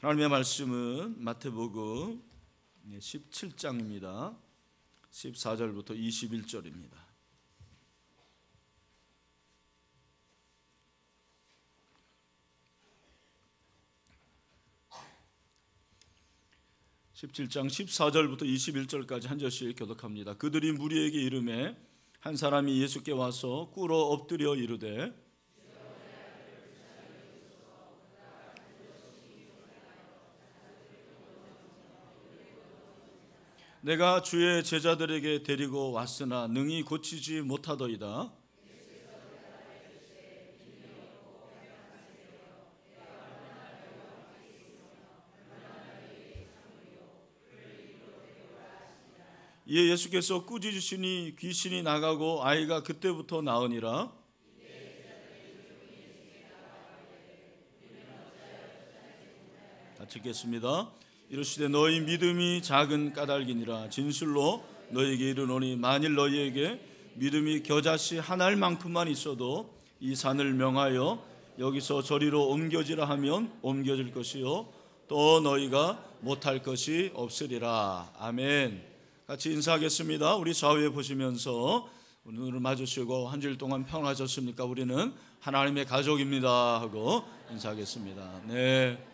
하나님의 말씀은 마태복음 17장입니다. 14절부터 21절입니다. (17장) 14절부터 21절까지 한 절씩 교독합니다. 그들이 무리에게 이르매 한 사람이 예수께 와서 꿇어 엎드려 이르되 내가 주의 제자들에게 데리고 왔으나 능히 고치지 못하더이다. 이에 예수께서 꾸짖으시니 귀신이 나가고 아이가 그때부터 나으니라. 같이 읽겠습니다. 이르시되 너희 믿음이 작은 까닭이니라. 진실로 너희에게 이르노니 만일 너희에게 믿음이 겨자씨 한 알만큼만 있어도 이 산을 명하여 여기서 저리로 옮겨지라 하면 옮겨질 것이요 또 너희가 못할 것이 없으리라. 아멘. 같이 인사하겠습니다. 우리 좌우에 보시면서 눈을 마주치고 한 주일 동안 평안하셨습니까? 우리는 하나님의 가족입니다 하고 인사하겠습니다. 네,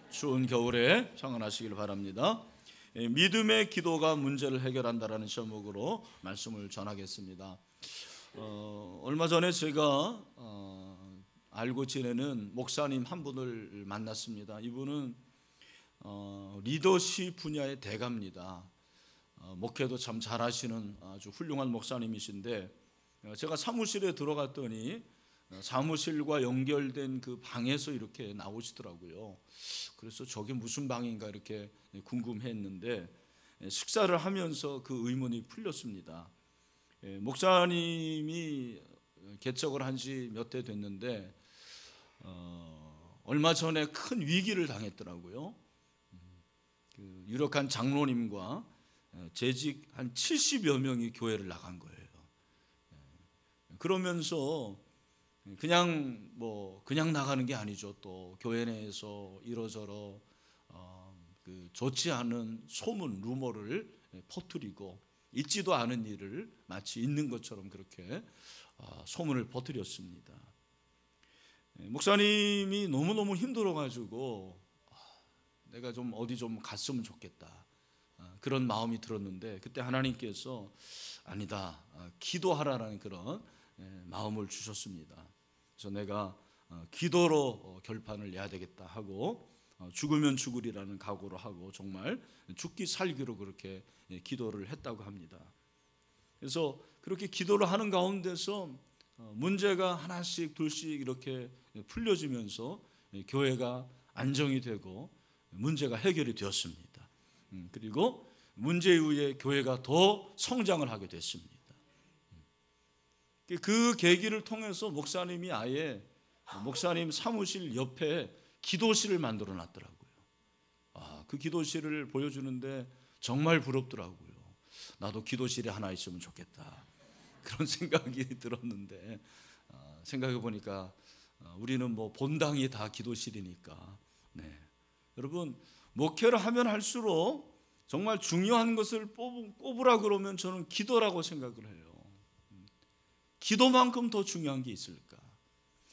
추운 겨울에 평안하시길 바랍니다. 믿음의 기도가 문제를 해결한다라는 제목으로 말씀을 전하겠습니다. 얼마 전에 제가 알고 지내는 목사님 한 분을 만났습니다. 이분은 리더십 분야의 대가입니다. 목회도 참 잘하시는 아주 훌륭한 목사님이신데 제가 사무실에 들어갔더니 사무실과 연결된 그 방에서 이렇게 나오시더라고요. 그래서 저게 무슨 방인가 이렇게 궁금했는데 식사를 하면서 그 의문이 풀렸습니다. 목사님이 개척을 한 지 몇 해 됐는데 얼마 전에 큰 위기를 당했더라고요. 그 유력한 장로님과 재직 한 70여 명이 교회를 나간 거예요. 그러면서 그냥 나가는 게 아니죠. 또 교회 내에서 이러저러 그 좋지 않은 소문, 루머를 퍼뜨리고 있지도 않은 일을 마치 있는 것처럼 그렇게 소문을 퍼뜨렸습니다. 목사님이 너무너무 힘들어가지고 내가 좀 어디 좀 갔으면 좋겠다 그런 마음이 들었는데 그때 하나님께서 아니다, 기도하라라는 그런 마음을 주셨습니다. 그래서 내가 기도로 결판을 내야 되겠다 하고 죽으면 죽으리라는 각오로 하고 정말 죽기 살기로 그렇게 기도를 했다고 합니다. 그래서 그렇게 기도를 하는 가운데서 문제가 하나씩 둘씩 이렇게 풀려지면서 교회가 안정이 되고 문제가 해결이 되었습니다. 그리고 문제 이후에 교회가 더 성장을 하게 됐습니다. 그 계기를 통해서 목사님이 아예 목사님 사무실 옆에 기도실을 만들어 놨더라고요. 그 기도실을 보여주는데 정말 부럽더라고요. 나도 기도실이 하나 있으면 좋겠다 그런 생각이 들었는데 생각해 보니까 우리는 본당이 다 기도실이니까. 네. 여러분, 목회를 하면 할수록 정말 중요한 것을 꼽으라 그러면 저는 기도라고 생각을 해요. 기도만큼 더 중요한 게 있을까?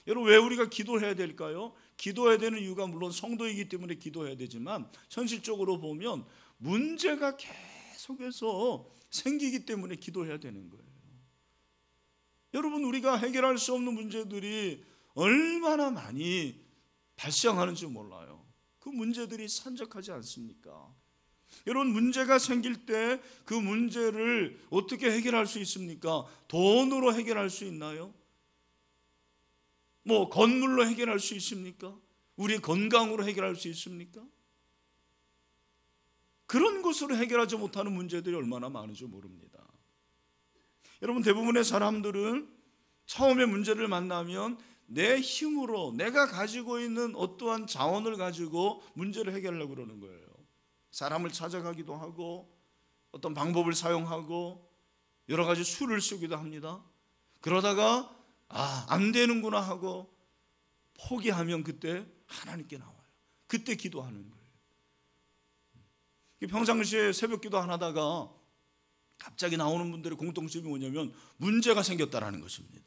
여러분, 왜 우리가 기도해야 될까요? 기도해야 되는 이유가 물론 성도이기 때문에 기도해야 되지만 현실적으로 보면 문제가 계속해서 생기기 때문에 기도해야 되는 거예요. 여러분, 우리가 해결할 수 없는 문제들이 얼마나 많이 발생하는지 몰라요. 그 문제들이 산적하지 않습니까? 여러분, 문제가 생길 때 그 문제를 어떻게 해결할 수 있습니까? 돈으로 해결할 수 있나요? 건물로 해결할 수 있습니까? 우리 건강으로 해결할 수 있습니까? 그런 것으로 해결하지 못하는 문제들이 얼마나 많은지 모릅니다. 여러분, 대부분의 사람들은 처음에 문제를 만나면 내 힘으로 내가 가지고 있는 어떠한 자원을 가지고 문제를 해결하려고 그러는 거예요. 사람을 찾아가기도 하고 어떤 방법을 사용하고 여러 가지 수를 쓰기도 합니다. 그러다가 안 되는구나 하고 포기하면 그때 하나님께 나와요. 그때 기도하는 거예요. 평상시에 새벽 기도 안 하다가 갑자기 나오는 분들의 공통점이 뭐냐면 문제가 생겼다라는 것입니다.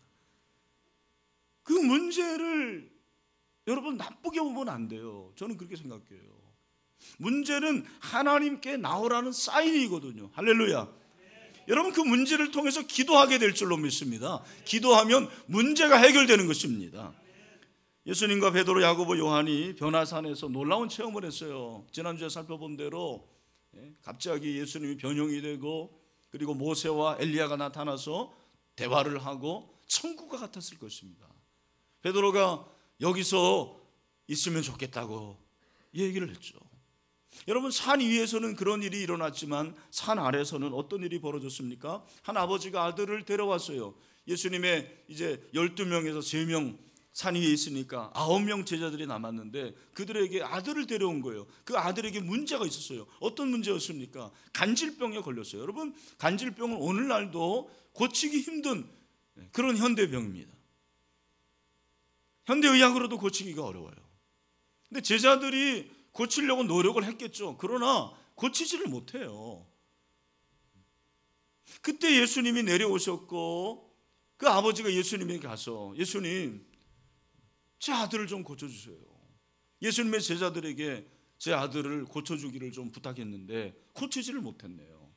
그 문제를 여러분 나쁘게 보면 안 돼요. 저는 그렇게 생각해요. 문제는 하나님께 나오라는 사인이거든요. 할렐루야. 여러분 그 문제를 통해서 기도하게 될 줄로 믿습니다. 기도하면 문제가 해결되는 것입니다. 예수님과 베드로, 야고보, 요한이 변화산에서 놀라운 체험을 했어요. 지난주에 살펴본 대로 갑자기 예수님이 변형이 되고 그리고 모세와 엘리야가 나타나서 대화를 하고 천국과 같았을 것입니다. 베드로가 여기서 있으면 좋겠다고 얘기를 했죠. 여러분 산 위에서는 그런 일이 일어났지만 산 아래서는 어떤 일이 벌어졌습니까? 한 아버지가 아들을 데려왔어요. 예수님의 이제 12명에서 3명 산 위에 있으니까 9명 제자들이 남았는데 그들에게 아들을 데려온 거예요. 그 아들에게 문제가 있었어요. 어떤 문제였습니까? 간질병에 걸렸어요. 여러분 간질병은 오늘날도 고치기 힘든 그런 현대병입니다. 현대의학으로도 고치기가 어려워요. 근데 제자들이 고치려고 노력을 했겠죠. 그러나 고치지를 못해요. 그때 예수님이 내려오셨고 그 아버지가 예수님에게 가서 예수님 제 아들을 좀 고쳐주세요. 예수님의 제자들에게 제 아들을 고쳐주기를 좀 부탁했는데 고치지를 못했네요.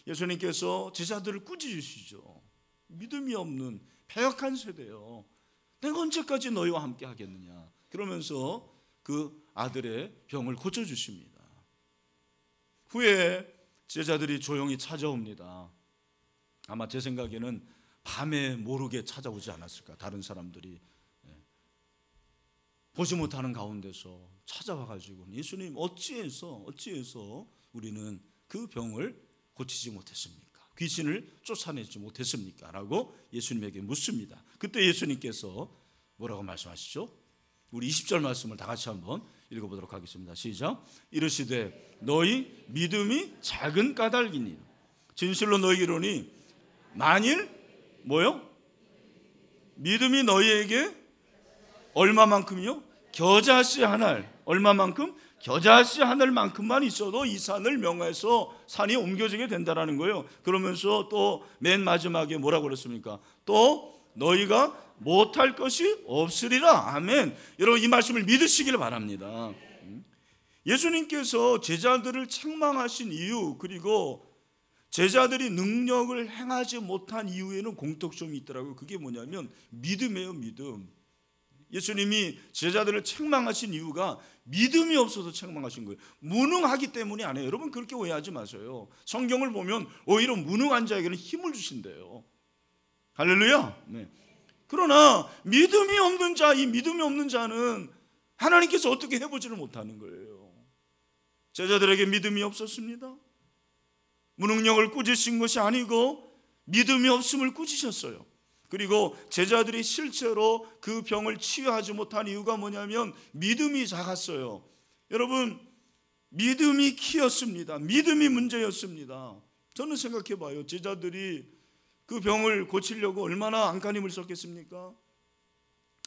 예수님께서 제자들을 꾸짖으시죠. 믿음이 없는 패역한 세대요. 내가 언제까지 너희와 함께 하겠느냐. 그러면서 그 아들의 병을 고쳐주십니다. 후에 제자들이 조용히 찾아옵니다. 아마 제 생각에는 밤에 모르게 찾아오지 않았을까. 다른 사람들이 보지 못하는 가운데서 찾아와가지고 예수님 어찌해서 우리는 그 병을 고치지 못했습니까? 귀신을 쫓아내지 못했습니까? 라고 예수님에게 묻습니다. 그때 예수님께서 뭐라고 말씀하시죠? 우리 20절 말씀을 다 같이 한번 읽어보도록 하겠습니다. 시작. 이르시되 너희 믿음이 작은 까닭이니 진실로 너희에게 이르노니 만일 뭐요? 믿음이 너희에게 얼마만큼이요? 겨자씨 한 알. 얼마만큼? 겨자씨 한 알만큼만 있어도 이 산을 명해서 산이 옮겨지게 된다는 거예요. 그러면서 또 맨 마지막에 뭐라고 그랬습니까? 또 너희가 못할 것이 없으리라. 아멘. 여러분 이 말씀을 믿으시길 바랍니다. 예수님께서 제자들을 책망하신 이유 그리고 제자들이 능력을 행하지 못한 이유에는 공통점이 있더라고요. 그게 뭐냐면 믿음이에요. 믿음. 예수님이 제자들을 책망하신 이유가 믿음이 없어서 책망하신 거예요. 무능하기 때문이 아니에요. 여러분 그렇게 오해하지 마세요. 성경을 보면 오히려 무능한 자에게는 힘을 주신대요. 할렐루야. 네. 그러나 믿음이 없는 자, 이 믿음이 없는 자는 하나님께서 어떻게 해보지를 못하는 거예요. 제자들에게 믿음이 없었습니다. 무능력을 꾸짖으신 것이 아니고 믿음이 없음을 꾸짖으셨어요. 그리고 제자들이 실제로 그 병을 치유하지 못한 이유가 뭐냐면 믿음이 작았어요. 여러분 믿음이 키였습니다. 믿음이 문제였습니다. 저는 생각해 봐요. 제자들이 그 병을 고치려고 얼마나 안간힘을 썼겠습니까?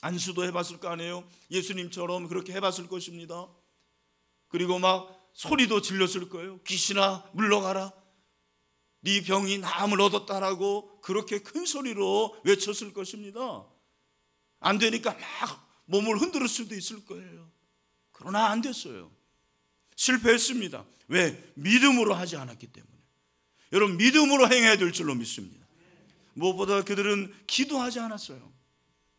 안수도 해봤을 거 아니에요. 예수님처럼 그렇게 해봤을 것입니다. 그리고 막 소리도 질렀을 거예요. 귀신아 물러가라. 네 병이 나음을 얻었다라고 그렇게 큰 소리로 외쳤을 것입니다. 안 되니까 막 몸을 흔들 수도 있을 거예요. 그러나 안 됐어요. 실패했습니다. 왜? 믿음으로 하지 않았기 때문에. 여러분 믿음으로 행해야 될 줄로 믿습니다. 무엇보다 그들은 기도하지 않았어요.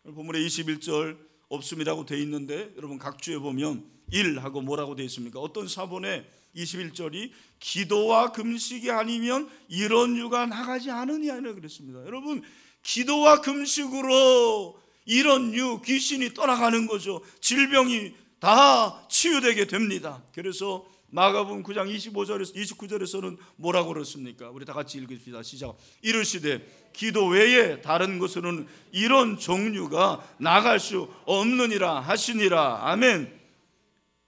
본문에 21절 없음이라고 되어 있는데 여러분 각 주에 보면 1하고 뭐라고 되어 있습니까? 어떤 사본에 21절이 기도와 금식이 아니면 이런 유가 나가지 않으냐 그랬습니다. 여러분 기도와 금식으로 이런 유 귀신이 떠나가는 거죠. 질병이 다 치유되게 됩니다. 그래서 마가복음 9장 29절에서는 뭐라고 그랬습니까? 우리 다 같이 읽읍시다. 시작. 이르시되 기도 외에 다른 것으로는 이런 종류가 나갈 수 없느니라 하시니라. 아멘.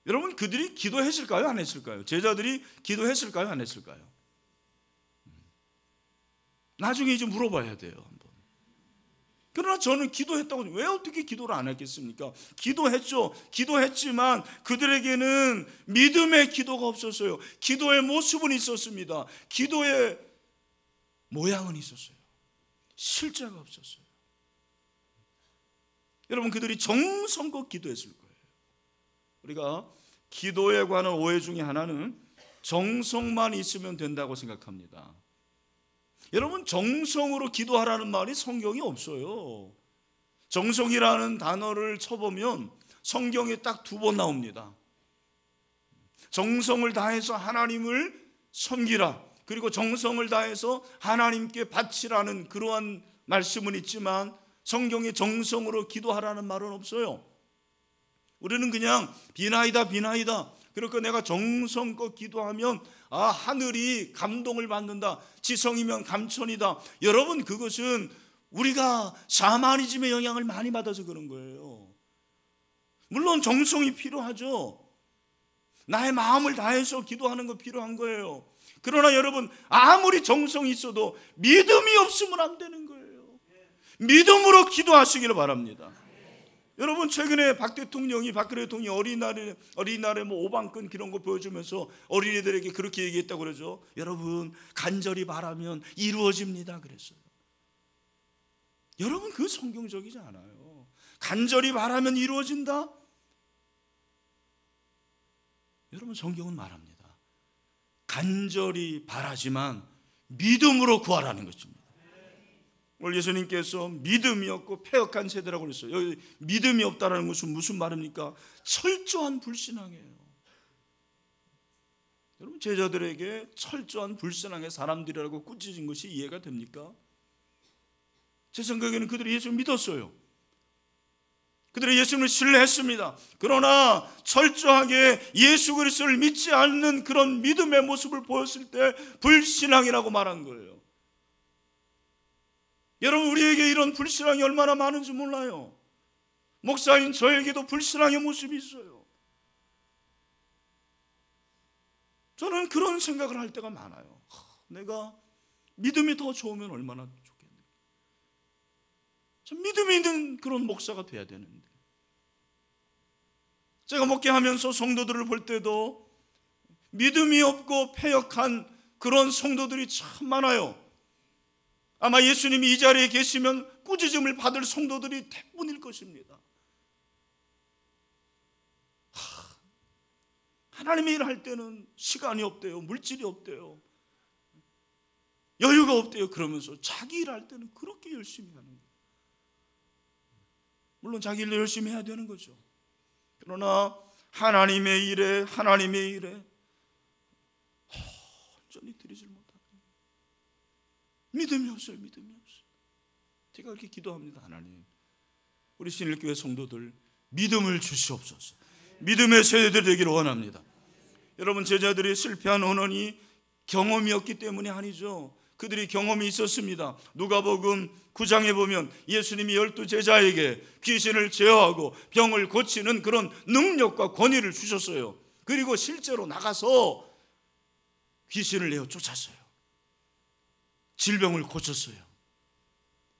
여러분 그들이 기도했을까요? 안 했을까요? 제자들이 기도했을까요? 안 했을까요? 나중에 이제 물어봐야 돼요. 한번. 그러나 저는 기도했다고, 왜 어떻게 기도를 안 했겠습니까? 기도했죠. 기도했지만 그들에게는 믿음의 기도가 없었어요. 기도의 모습은 있었습니다. 기도의 모양은 있었어요. 실제가 없었어요. 여러분, 그들이 정성껏 기도했을 거예요. 우리가 기도에 관한 오해 중에 하나는 정성만 있으면 된다고 생각합니다. 여러분, 정성으로 기도하라는 말이 성경에 없어요. 정성이라는 단어를 쳐보면 성경에 딱 2번 나옵니다. 정성을 다해서 하나님을 섬기라, 그리고 정성을 다해서 하나님께 바치라는 그러한 말씀은 있지만 성경에 정성으로 기도하라는 말은 없어요. 우리는 그냥 비나이다 비나이다, 그러니까 내가 정성껏 기도하면 하늘이 감동을 받는다, 지성이면 감천이다. 여러분, 그것은 우리가 샤머니즘의 영향을 많이 받아서 그런 거예요. 물론 정성이 필요하죠. 나의 마음을 다해서 기도하는 거 필요한 거예요. 그러나 여러분, 아무리 정성이 있어도 믿음이 없으면 안 되는 거예요. 믿음으로 기도하시기를 바랍니다. 여러분, 최근에 박근혜 대통령이 어린이날에 뭐 오방끈 그런 거 보여주면서 어린이들에게 그렇게 얘기했다고 그러죠. 여러분, 간절히 바라면 이루어집니다 그랬어요. 여러분, 그 성경적이지 않아요. 간절히 바라면 이루어진다? 여러분, 성경은 말합니다. 간절히 바라지만 믿음으로 구하라는 것입니다. 오늘 예수님께서 믿음이 없고 패역한 세대라고 그랬어요. 여기 믿음이 없다는 것은 무슨 말입니까? 철저한 불신앙이에요. 여러분, 제자들에게 철저한 불신앙의 사람들이라고 꾸짖은 것이 이해가 됩니까? 제 생각에는 그들이 예수를 믿었어요. 그들이 예수님을 신뢰했습니다. 그러나 철저하게 예수 그리스도를 믿지 않는 그런 믿음의 모습을 보였을 때 불신앙이라고 말한 거예요. 여러분, 우리에게 이런 불신앙이 얼마나 많은지 몰라요. 목사인 저에게도 불신앙의 모습이 있어요. 저는 그런 생각을 할 때가 많아요. 내가 믿음이 더 좋으면 얼마나 좋겠는가. 참 믿음이 있는 그런 목사가 돼야 되는데. 제가 목회하면서 성도들을 볼 때도 믿음이 없고 패역한 그런 성도들이 참 많아요. 아마 예수님이 이 자리에 계시면 꾸짖음을 받을 성도들이 대부분일 것입니다. 하나님의 일을 할 때는 시간이 없대요. 물질이 없대요. 여유가 없대요. 그러면서 자기 일을 할 때는 그렇게 열심히 하는 거예요. 물론 자기 일도 열심히 해야 되는 거죠. 그러나 하나님의 일에 온전히 드리질 못합니다. 믿음이 없어요. 믿음이 없어요. 제가 그렇게 기도합니다. 하나님, 우리 신일교회 성도들 믿음을 주시옵소서. 믿음의 세대들 되기를 원합니다. 여러분, 제자들이 실패한 원인이 경험이 없기 때문이 아니죠. 그들이 경험이 있었습니다. 누가복음 9장에 보면 예수님이 12제자에게 귀신을 제어하고 병을 고치는 그런 능력과 권위를 주셨어요. 그리고 실제로 나가서 귀신을 내어 쫓았어요. 질병을 고쳤어요.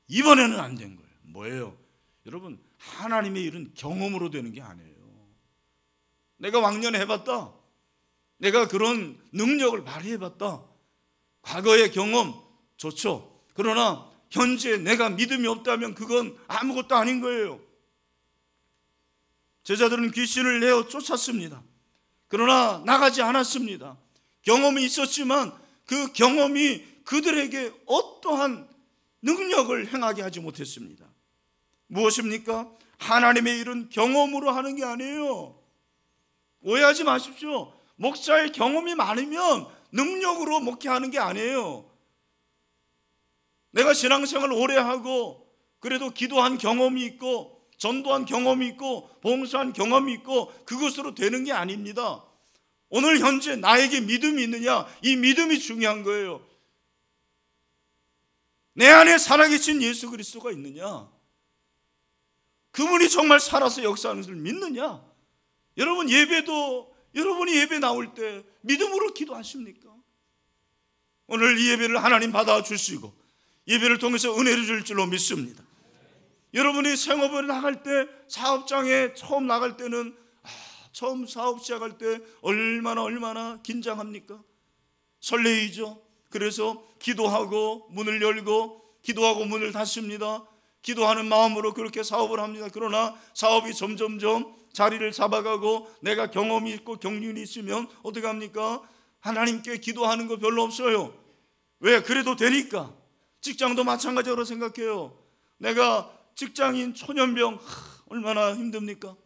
이번에는 안 된 거예요. 뭐예요? 여러분, 하나님의 일은 경험으로 되는 게 아니에요. 내가 왕년에 해봤다, 내가 그런 능력을 발휘해봤다, 과거의 경험 좋죠. 그러나 현재 내가 믿음이 없다면 그건 아무것도 아닌 거예요. 제자들은 귀신을 내어 쫓았습니다. 그러나 나가지 않았습니다. 경험이 있었지만 그 경험이 그들에게 어떠한 능력을 행하게 하지 못했습니다. 무엇입니까? 하나님의 일은 경험으로 하는 게 아니에요. 오해하지 마십시오. 목사의 경험이 많으면 능력으로 목회하는 게 아니에요. 내가 신앙생활을 오래 하고 그래도 기도한 경험이 있고 전도한 경험이 있고 봉사한 경험이 있고 그것으로 되는 게 아닙니다. 오늘 현재 나에게 믿음이 있느냐, 이 믿음이 중요한 거예요. 내 안에 살아계신 예수 그리스도가 있느냐, 그분이 정말 살아서 역사하는 것을 믿느냐. 여러분, 여러분이 예배 나올 때 믿음으로 기도하십니까? 오늘 이 예배를 하나님 받아주시고 예배를 통해서 은혜를 줄 줄로 믿습니다. 여러분이 생업을 나갈 때, 사업장에 처음 나갈 때는 처음 사업 시작할 때 얼마나 긴장합니까? 설레이죠. 그래서 기도하고 문을 열고 기도하고 문을 닫습니다. 기도하는 마음으로 그렇게 사업을 합니다. 그러나 사업이 점점점 자리를 잡아가고 내가 경험이 있고 경륜이 있으면 어떻게 합니까? 하나님께 기도하는 거 별로 없어요. 왜? 그래도 되니까. 직장도 마찬가지로 생각해요. 내가 직장인 초년병 얼마나 힘듭니까?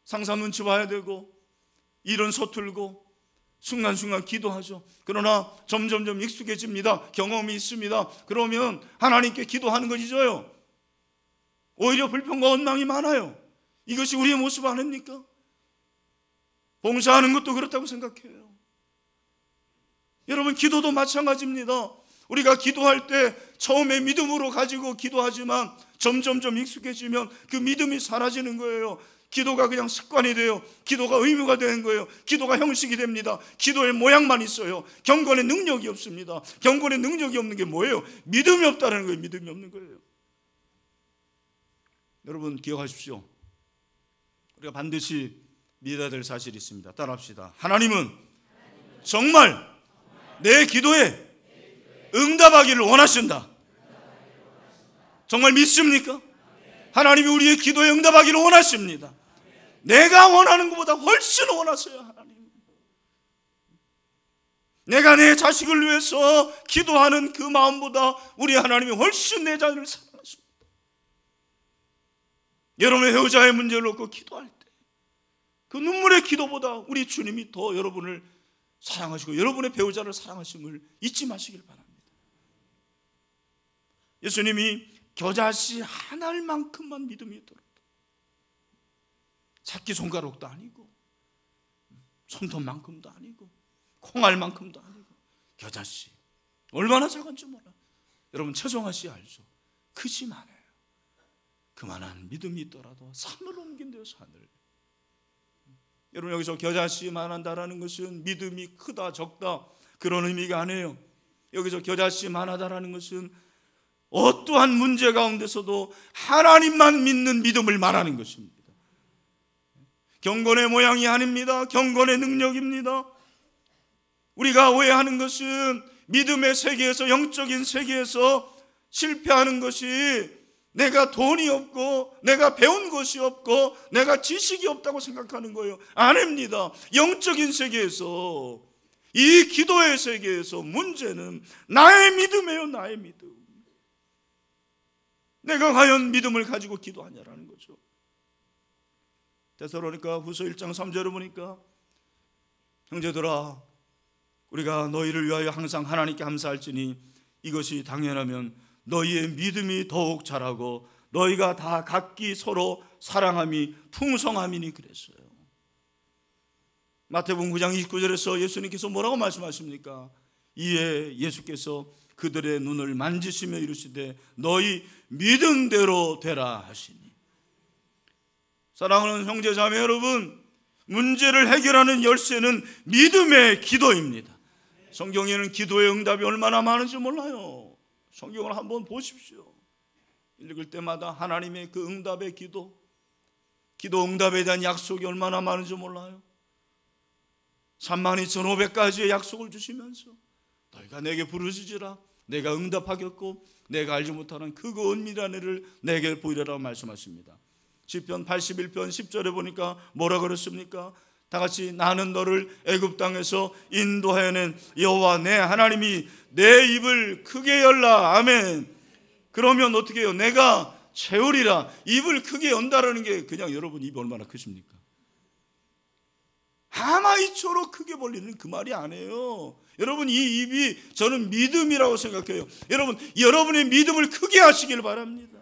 상사 눈치 봐야 되고 일은 서툴고 순간순간 기도하죠. 그러나 점점점 익숙해집니다. 경험이 있습니다. 그러면 하나님께 기도하는 거 잊어요. 오히려 불평과 원망이 많아요. 이것이 우리의 모습 아닙니까? 봉사하는 것도 그렇다고 생각해요. 여러분, 기도도 마찬가지입니다. 우리가 기도할 때 처음에 믿음으로 가지고 기도하지만 점점점 익숙해지면 그 믿음이 사라지는 거예요. 기도가 그냥 습관이 돼요. 기도가 의무가 되는 거예요. 기도가 형식이 됩니다. 기도의 모양만 있어요. 경건의 능력이 없습니다. 경건의 능력이 없는 게 뭐예요? 믿음이 없다는 거예요. 믿음이 없는 거예요. 여러분, 기억하십시오. 우리가 반드시 믿어야 될 사실이 있습니다. 따라합시다. 하나님은 정말 내 기도에 응답하기를 원하신다. 정말 믿습니까? 하나님이 우리의 기도에 응답하기를 원하십니다. 내가 원하는 것보다 훨씬 원하세요. 하나님, 내가 내 자식을 위해서 기도하는 그 마음보다 우리 하나님이 훨씬 내 자녀를 사랑하십니다. 여러분의 배우자의 문제를 놓고 기도할 때 그 눈물의 기도보다 우리 주님이 더 여러분을 사랑하시고 여러분의 배우자를 사랑하심을 잊지 마시길 바랍니다. 예수님이 겨자씨 한 알만큼만 믿음이 있도록, 새끼손가락도 아니고 손톱만큼도 아니고 콩알만큼도 아니고 겨자씨 얼마나 작은지 몰라. 여러분, 최종아씨 알죠? 크지만 해요. 그만한 믿음이 있더라도 산을 옮긴대요. 산을. 여러분, 여기서 겨자씨만 한다라는 것은 믿음이 크다 적다 그런 의미가 아니에요. 여기서 겨자씨만 하다라는 것은 어떠한 문제 가운데서도 하나님만 믿는 믿음을 말하는 것입니다. 경건의 모양이 아닙니다. 경건의 능력입니다. 우리가 오해하는 것은 믿음의 세계에서, 영적인 세계에서 실패하는 것이 내가 돈이 없고 내가 배운 것이 없고 내가 지식이 없다고 생각하는 거예요. 아닙니다. 영적인 세계에서, 이 기도의 세계에서 문제는 나의 믿음이에요. 나의 믿음. 내가 과연 믿음을 가지고 기도하냐라는 거죠. 데살로니가 후서 1장 3절을 보니까 형제들아, 우리가 너희를 위하여 항상 하나님께 감사할지니 이것이 당연하면 너희의 믿음이 더욱 자라고 너희가 다 각기 서로 사랑함이 풍성함이니 그랬어요. 마태복음 9장 29절에서 예수님께서 뭐라고 말씀하십니까? 이에 예수께서 그들의 눈을 만지시며 이르시되 너희 믿음대로 되라 하시니. 사랑하는 형제자매 여러분, 문제를 해결하는 열쇠는 믿음의 기도입니다. 성경에는 기도의 응답이 얼마나 많은지 몰라요. 성경을 한번 보십시오. 읽을 때마다 하나님의 그 응답의 기도 응답에 대한 약속이 얼마나 많은지 몰라요. 32,500가지의 약속을 주시면서 너희가 내게 부르짖으라 내가 응답하겠고 내가 알지 못하는 크고 은밀한 일을 내게 보이려라고 말씀하십니다. 시편 81편 10절에 보니까 뭐라 그랬습니까? 다 같이 나는 너를 애굽 땅에서 인도하여낸 여호와 내 하나님이 내 입을 크게 열라. 아멘. 그러면 어떻게 해요? 내가 채우리라. 입을 크게 연다라는 게 그냥 여러분 입이 얼마나 크십니까? 하마이처럼 크게 벌리는 그 말이 아니에요. 여러분, 이 입이 저는 믿음이라고 생각해요. 여러분, 여러분의 믿음을 크게 하시길 바랍니다.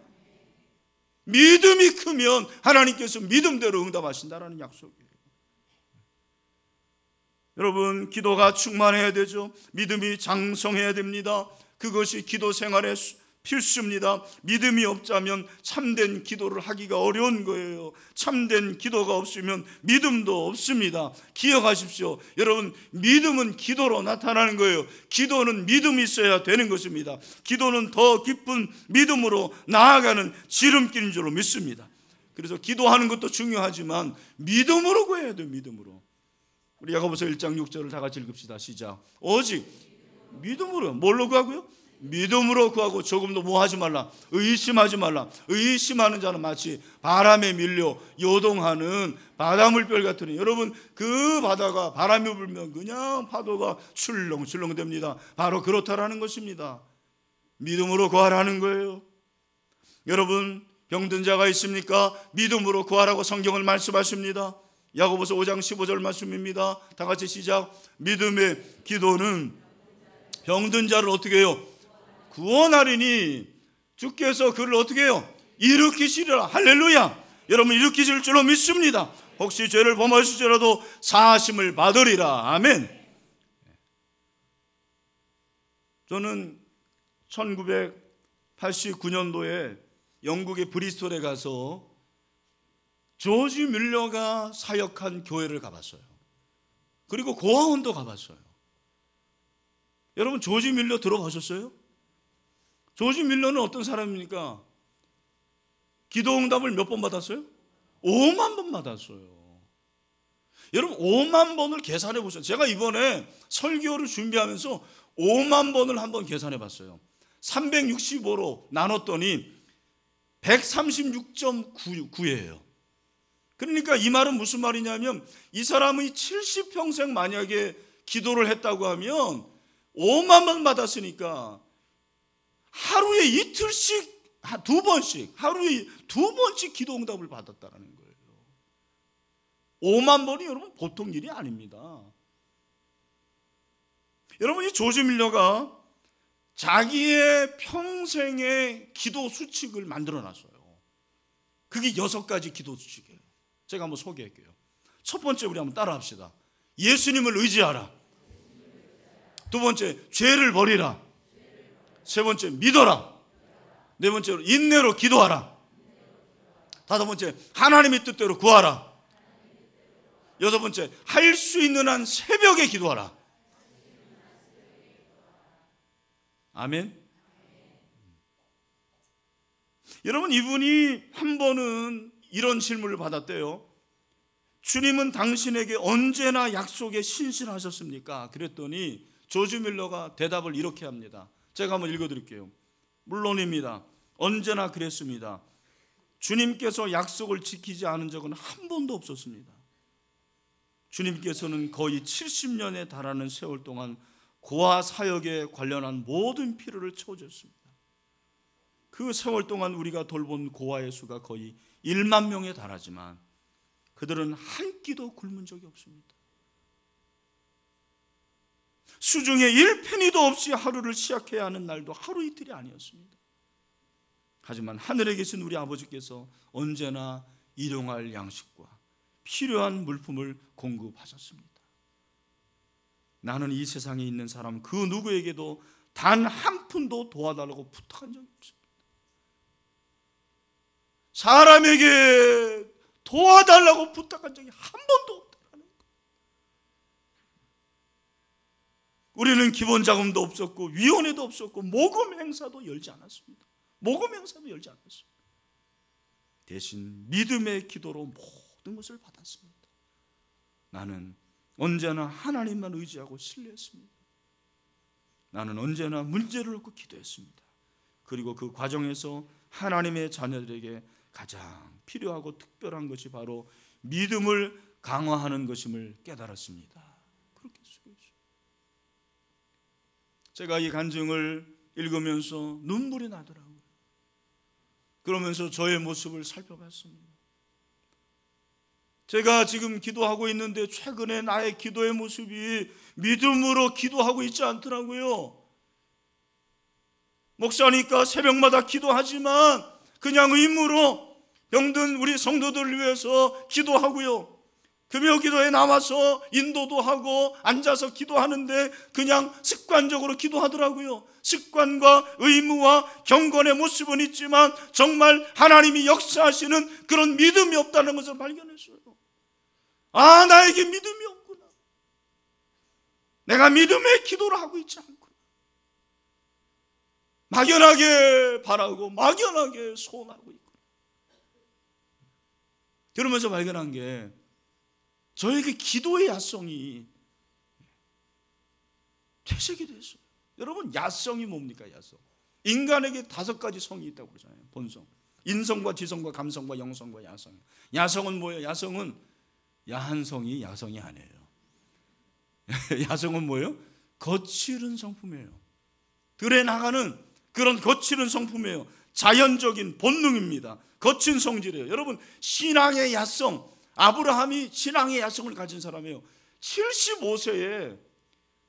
믿음이 크면 하나님께서 믿음대로 응답하신다라는 약속이에요. 여러분, 기도가 충만해야 되죠. 믿음이 장성해야 됩니다. 그것이 기도 생활의 필수입니다. 믿음이 없자면 참된 기도를 하기가 어려운 거예요. 참된 기도가 없으면 믿음도 없습니다. 기억하십시오. 여러분, 믿음은 기도로 나타나는 거예요. 기도는 믿음이 있어야 되는 것입니다. 기도는 더 깊은 믿음으로 나아가는 지름길인 줄로 믿습니다. 그래서 기도하는 것도 중요하지만 믿음으로 구해야 돼요. 믿음으로. 우리 야고보서 1장 6절을 다 같이 읽읍시다. 시작. 오직 믿음으로. 뭘로 구하고요? 믿음으로 구하고 조금도 뭐 하지 말라? 의심하지 말라. 의심하는 자는 마치 바람에 밀려 요동하는 바닷물결 같으니, 여러분, 그 바다가 바람이 불면 그냥 파도가 출렁출렁 됩니다. 바로 그렇다라는 것입니다. 믿음으로 구하라는 거예요. 여러분, 병든 자가 있습니까? 믿음으로 구하라고 성경을 말씀하십니다. 야고보서 5장 15절 말씀입니다. 다 같이 시작. 믿음의 기도는 병든 자를 어떻게 해요? 구원하리니 주께서 그를 어떻게 해요? 일으키시리라. 할렐루야. 여러분, 일으키실 줄로 믿습니다. 혹시 죄를 범하실지라도 사하심을 받으리라. 아멘. 저는 1989년도에 영국의 브리스톨에 가서 조지 밀러가 사역한 교회를 가봤어요. 그리고 고아원도 가봤어요. 여러분, 조지 밀러 들어보셨어요? 조지 밀러는 어떤 사람입니까? 기도응답을 몇 번 받았어요? 5만 번 받았어요. 여러분, 5만 번을 계산해 보세요. 제가 이번에 설교를 준비하면서 5만 번을 한번 계산해 봤어요. 365로 나눴더니 136.9예요. 그러니까 이 말은 무슨 말이냐면, 이 사람이 70평생 만약에 기도를 했다고 하면 5만 번 받았으니까 하루에 이틀씩, 두 번씩, 하루에 두 번씩 기도응답을 받았다는 거예요. 5만 번이 여러분 보통 일이 아닙니다. 여러분, 이 조지 밀러가 자기의 평생의 기도 수칙을 만들어 놨어요. 그게 6가지 기도 수칙이에요. 제가 한번 소개할게요. 첫 번째, 우리 한번 따라 합시다. 예수님을 의지하라. 두 번째, 죄를 버리라. 세 번째, 믿어라. 네 번째로, 인내로 기도하라. 다섯 번째, 하나님의 뜻대로 구하라. 여섯 번째, 할 수 있는 한 새벽에 기도하라. 아멘. 여러분, 이분이 한 번은 이런 질문을 받았대요. 주님은 당신에게 언제나 약속에 신실하셨습니까? 그랬더니 조지 밀러가 대답을 이렇게 합니다. 제가 한번 읽어드릴게요. 물론입니다. 언제나 그랬습니다. 주님께서 약속을 지키지 않은 적은 한 번도 없었습니다. 주님께서는 거의 70년에 달하는 세월 동안 고아 사역에 관련한 모든 필요를 채워줬습니다. 그 세월 동안 우리가 돌본 고아의 수가 거의 1만 명에 달하지만 그들은 한 끼도 굶은 적이 없습니다. 수중에 1페니도 없이 하루를 시작해야 하는 날도 하루 이틀이 아니었습니다. 하지만 하늘에 계신 우리 아버지께서 언제나 일용할 양식과 필요한 물품을 공급하셨습니다. 나는 이 세상에 있는 사람 그 누구에게도 단 한 푼도 도와달라고 부탁한 적이 없습니다. 사람에게 도와달라고 부탁한 적이 한 번도 없다는 거예요. 우리는 기본 자금도 없었고 위원회도 없었고 모금 행사도 열지 않았습니다. 대신 믿음의 기도로 모든 것을 받았습니다. 나는 언제나 하나님만 의지하고 신뢰했습니다. 나는 언제나 문제를 놓고 기도했습니다. 그리고 그 과정에서 하나님의 자녀들에게 가장 필요하고 특별한 것이 바로 믿음을 강화하는 것임을 깨달았습니다. 그렇게 쓰여있어요. 제가 이 간증을 읽으면서 눈물이 나더라고요. 그러면서 저의 모습을 살펴봤습니다. 제가 지금 기도하고 있는데 최근에 나의 기도의 모습이 믿음으로 기도하고 있지 않더라고요. 목사니까 새벽마다 기도하지만 그냥 의무로 병든 우리 성도들을 위해서 기도하고요. 금요 기도에 나와서 인도도 하고 앉아서 기도하는데 그냥 습관적으로 기도하더라고요. 습관과 의무와 경건의 모습은 있지만 정말 하나님이 역사하시는 그런 믿음이 없다는 것을 발견했어요. 아, 나에게 믿음이 없구나. 내가 믿음의 기도를 하고 있지 않구나. 막연하게 바라고 막연하게 소원하고 있구나. 그러면서 발견한 게 저에게 기도의 야성이 퇴색이 됐어요. 여러분, 야성이 뭡니까? 야성. 인간에게 5가지 성이 있다고 그러잖아요. 본성. 인성과 지성과 감성과 영성과 야성. 야성은 뭐예요? 야성은 야한 성이 야성이 아니에요. 야성은 뭐예요? 거칠은 성품이에요. 들에 나가는 그런 거칠은 성품이에요. 자연적인 본능입니다. 거친 성질이에요. 여러분, 신앙의 야성, 아브라함이 신앙의 야성을 가진 사람이에요. 75세에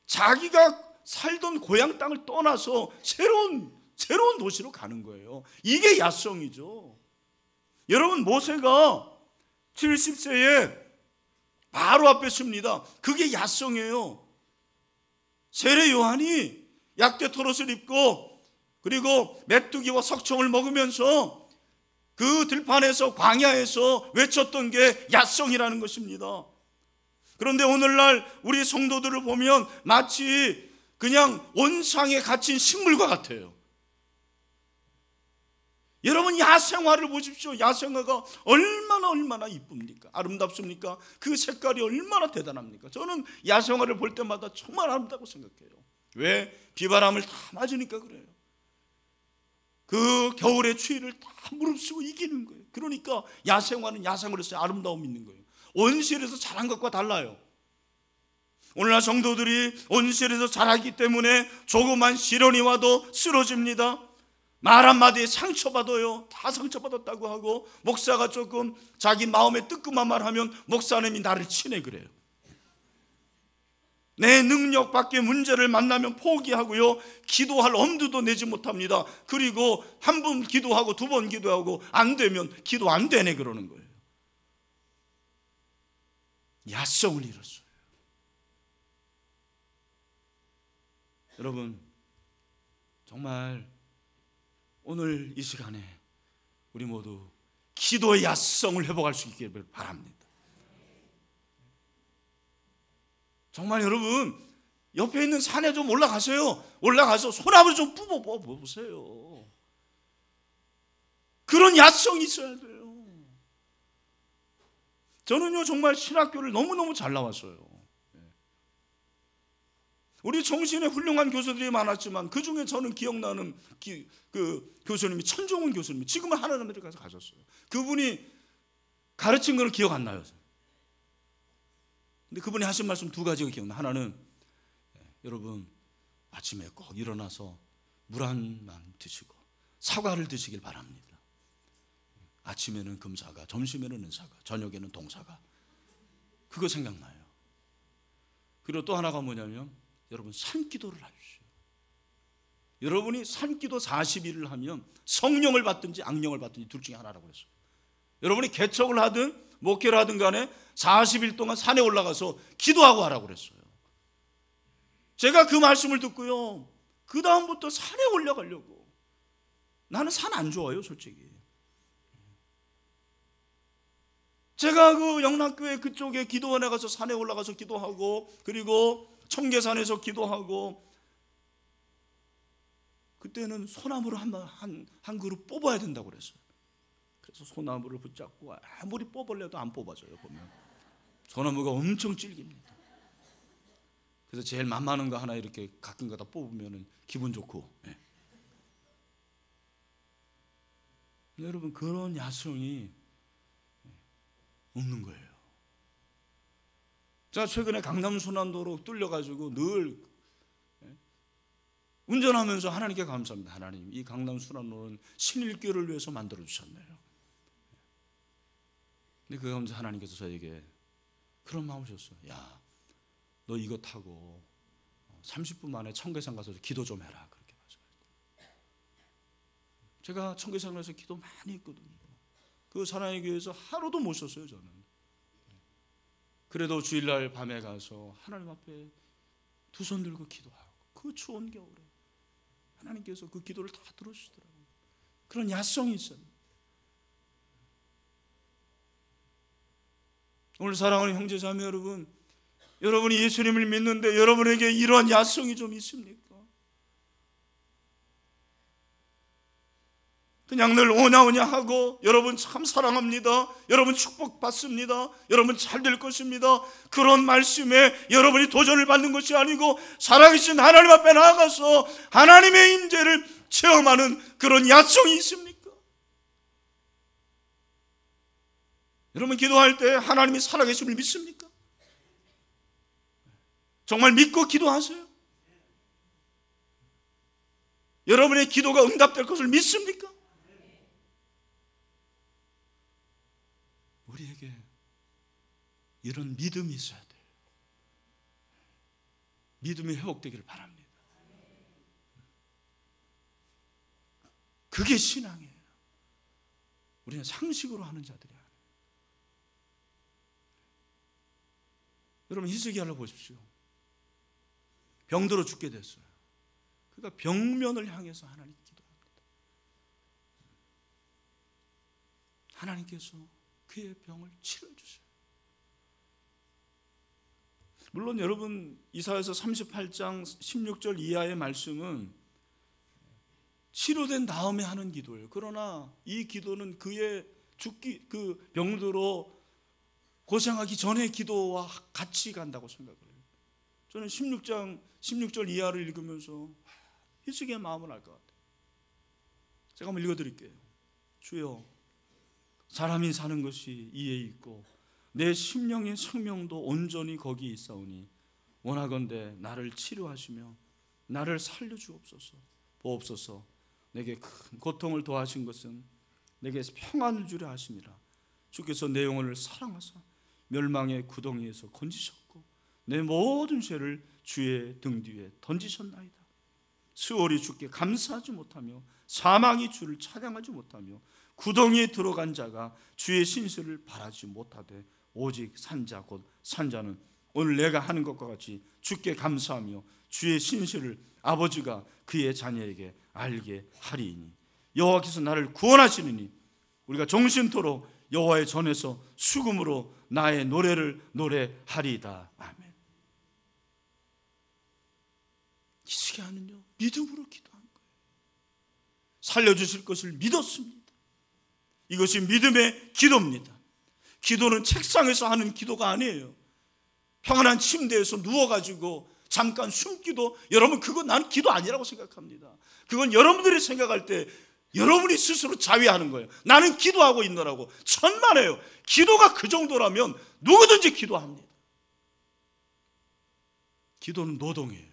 자기가 살던 고향 땅을 떠나서 새로운 도시로 가는 거예요. 이게 야성이죠. 여러분, 모세가 70세에 바로 앞에 섭니다. 그게 야성이에요. 세례 요한이 약대 토롯을 입고 그리고 메뚜기와 석청을 먹으면서 그 들판에서 광야에서 외쳤던 게 야성이라는 것입니다. 그런데 오늘날 우리 성도들을 보면 마치 그냥 온상에 갇힌 식물과 같아요. 여러분, 야생화를 보십시오. 야생화가 얼마나 이쁩니까? 아름답습니까? 그 색깔이 얼마나 대단합니까? 저는 야생화를 볼 때마다 정말 아름다고 생각해요. 왜? 비바람을 다 맞으니까 그래요. 그 겨울의 추위를 다 무릅쓰고 이기는 거예요. 그러니까 야생화는 야생으로서의 아름다움이 있는 거예요. 온실에서 자란 것과 달라요. 오늘날 성도들이 온실에서 자라기 때문에 조그만 시련이 와도 쓰러집니다. 말 한마디에 상처받아요. 다 상처받았다고 하고, 목사가 조금 자기 마음에 뜨끔한 말 하면 목사님이 나를 치네 그래요. 내 능력 밖의 문제를 만나면 포기하고요, 기도할 엄두도 내지 못합니다. 그리고 한 번 기도하고 2번 기도하고 안 되면 기도 안 되네 그러는 거예요. 야성을 잃었어요. 여러분, 정말 오늘 이 시간에 우리 모두 기도의 야성을 회복할 수 있기를 바랍니다. 정말 여러분, 옆에 있는 산에 좀 올라가세요. 올라가서 소나무를 좀 뽑아보세요. 그런 야성이 있어야 돼요. 저는요, 정말 신학교를 너무너무 잘 나왔어요. 우리 정신에 훌륭한 교수들이 많았지만 그 중에 저는 기억나는 그 교수님이 천종훈 교수님이 지금은 하나님에 가서 가셨어요. 그분이 가르친 거는 기억 안 나요. 근데 그분이 하신 말씀 2가지가 기억나. 하나는, 여러분 아침에 꼭 일어나서 물 한 만 드시고 사과를 드시길 바랍니다. 아침에는 금사과, 점심에는 은사과, 저녁에는 동사과. 그거 생각나요. 그리고 또 하나가 뭐냐면, 여러분 산기도를 하십시오. 여러분이 산기도 40일을 하면 성령을 받든지 악령을 받든지 둘 중에 하나라고 그랬어요. 여러분이 개척을 하든 목회를 하든 간에 40일 동안 산에 올라가서 기도하고 하라고 그랬어요. 제가 그 말씀을 듣고요, 그 다음부터 산에 올라가려고. 나는 산 안 좋아요, 솔직히. 제가 그 영락교회 그쪽에 기도원에 가서 산에 올라가서 기도하고, 그리고 청계산에서 기도하고, 그때는 소나무를 한 그룹 뽑아야 된다고 그랬어요. 그래서 소나무를 붙잡고 아무리 뽑으려도 안 뽑아져요. 보면 소나무가 엄청 질깁니다. 그래서 제일 만만한 거 하나 이렇게 가끔 가다 뽑으면 기분 좋고. 네. 여러분, 그런 야성이 없는 거예요. 제가 최근에 강남 순환도로 뚫려가지고 늘 운전하면서 하나님께 감사합니다. 하나님, 이 강남 순환로는 신일교를 위해서 만들어 주셨네요. 근데 그 가운데 하나님께서 저에게 그런 마음을 주셨어요. 야, 너 이거 타고 30분 만에 청계산 가서 기도 좀 해라. 그렇게 말씀하셨어요. 제가 청계산 가서 기도 많이 했거든요. 그 사랑의 교회에서 하루도 못 쉬었어요, 저는. 그래도 주일날 밤에 가서 하나님 앞에 두 손 들고 기도하고 그 추운 겨울에 하나님께서 그 기도를 다 들어주시더라고요. 그런 야성이 있었는데 오늘 사랑하는 형제자매 여러분, 여러분이 예수님을 믿는데 여러분에게 이러한 야성이 좀 있습니까? 그냥 늘 오냐오냐 하고 여러분 참 사랑합니다, 여러분 축복받습니다, 여러분 잘 될 것입니다, 그런 말씀에 여러분이 도전을 받는 것이 아니고 살아계신 하나님 앞에 나아가서 하나님의 임재를 체험하는 그런 야성이 있습니까? 여러분 기도할 때 하나님이 살아계심을 믿습니까? 정말 믿고 기도하세요? 여러분의 기도가 응답될 것을 믿습니까? 우리에게 이런 믿음이 있어야 돼요. 믿음이 회복되기를 바랍니다. 그게 신앙이에요. 우리는 상식으로 하는 자들이 아니에요. 여러분 히스기야를 보십시오. 병들어 죽게 됐어요. 그러니까 병면을 향해서 하나님께 기도합니다. 하나님께서 그의 병을 치료해주세요. 물론 여러분 이사야서 38장 16절 이하의 말씀은 치료된 다음에 하는 기도예요. 그러나 이 기도는 그의 그 병들어 고생하기 전의 기도와 같이 간다고 생각을 해요. 저는 16절 이하를 읽으면서 히스기야 마음을 알 것 같아요. 제가 한번 읽어드릴게요. 주여, 사람이 사는 것이 이에 있고 내 심령의 생명도 온전히 거기 있사오니 원하건대 나를 치료하시며 나를 살려주옵소서. 보옵소서. 내게 큰 고통을 더하신 것은 내게 평안을 주려 하심이라. 주께서 내 영혼을 사랑하사 멸망의 구덩이에서 건지셨고 내 모든 죄를 주의 등 뒤에 던지셨나이다. 수월이 주께 감사하지 못하며 사망이 주를 찬양하지 못하며 구덩이에 들어간 자가 주의 신실을 바라지 못하되 오직 산자 곧 산자는 오늘 내가 하는 것과 같이 주께 감사하며 주의 신실을 아버지가 그의 자녀에게 알게 하리이니 여호와께서 나를 구원하시리니 우리가 정신토록 여호와의 전에서 수금으로 나의 노래를 노래하리이다. 아멘. 히스기야는요 믿음으로 기도한 거예요. 살려주실 것을 믿었습니다. 이것이 믿음의 기도입니다. 기도는 책상에서 하는 기도가 아니에요. 평안한 침대에서 누워가지고 잠깐 숨기도, 여러분 그거 난 기도 아니라고 생각합니다. 그건 여러분들이 생각할 때 여러분이 스스로 자위하는 거예요. 나는 기도하고 있노라고. 천만에요. 기도가 그 정도라면 누구든지 기도합니다. 기도는 노동이에요.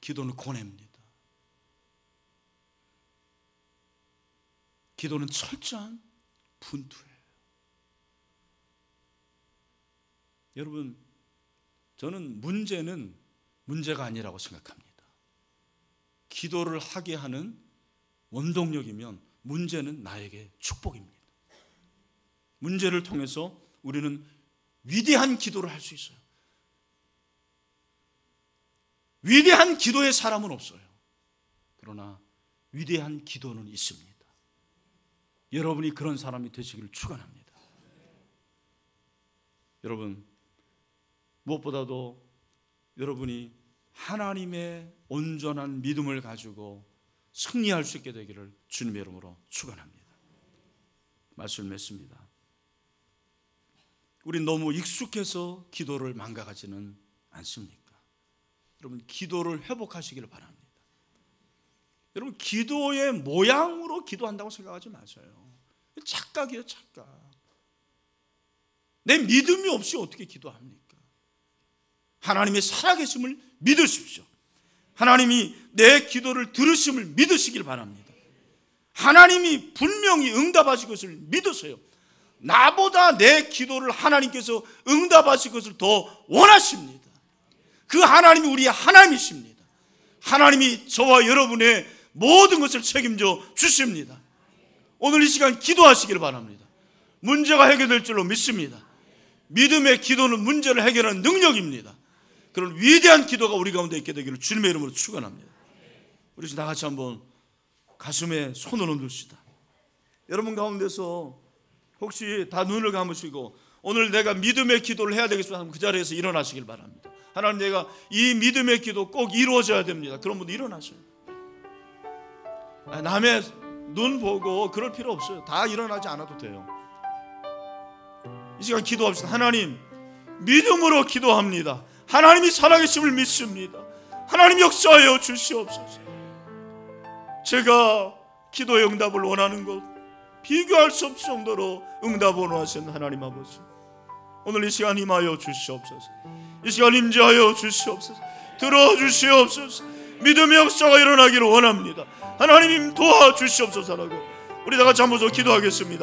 기도는 고뇌입니다. 기도는 철저한 분투예요. 여러분, 저는 문제는 문제가 아니라고 생각합니다. 기도를 하게 하는 원동력이면 문제는 나에게 축복입니다. 문제를 통해서 우리는 위대한 기도를 할 수 있어요. 위대한 기도의 사람은 없어요. 그러나 위대한 기도는 있습니다. 여러분이 그런 사람이 되시기를 축원합니다. 여러분, 무엇보다도 여러분이 하나님의 온전한 믿음을 가지고 승리할 수 있게 되기를 주님의 이름으로 축원합니다. 말씀을 맺습니다. 우리 너무 익숙해서 기도를 망가가지는 않습니까? 여러분, 기도를 회복하시기를 바랍니다. 여러분, 기도의 모양으로 기도한다고 생각하지 마세요. 착각이에요, 착각. 내 믿음이 없이 어떻게 기도합니까? 하나님의 살아계심을 믿으십시오. 하나님이 내 기도를 들으심을 믿으시길 바랍니다. 하나님이 분명히 응답하실 것을 믿으세요. 나보다 내 기도를 하나님께서 응답하실 것을 더 원하십니다. 그 하나님이 우리의 하나님이십니다. 하나님이 저와 여러분의 모든 것을 책임져 주십니다. 오늘 이 시간 기도하시길 바랍니다. 문제가 해결될 줄로 믿습니다. 믿음의 기도는 문제를 해결하는 능력입니다. 그런 위대한 기도가 우리 가운데 있게 되기를 주님의 이름으로 축원합니다. 우리 다 같이 한번 가슴에 손을 얹읍시다. 여러분 가운데서 혹시 다 눈을 감으시고 오늘 내가 믿음의 기도를 해야 되겠습니다 하면 그 자리에서 일어나시길 바랍니다. 하나님, 내가 이 믿음의 기도 꼭 이루어져야 됩니다. 그런 분들 일어나셔요. 남의 눈 보고 그럴 필요 없어요. 다 일어나지 않아도 돼요. 이 시간 기도합시다. 하나님, 믿음으로 기도합니다. 하나님이 살아계심을 믿습니다. 하나님 역사하여 주시옵소서. 제가 기도의 응답을 원하는 것, 비교할 수 없을 정도로 응답을 원하신 하나님 아버지, 오늘 이 시간 임하여 주시옵소서. 이 시간 임재하여 주시옵소서. 들어주시옵소서. 믿음의 역사가 일어나기를 원합니다. 하나님 도와주시옵소서라고 우리 다 같이 한번 더 기도하겠습니다.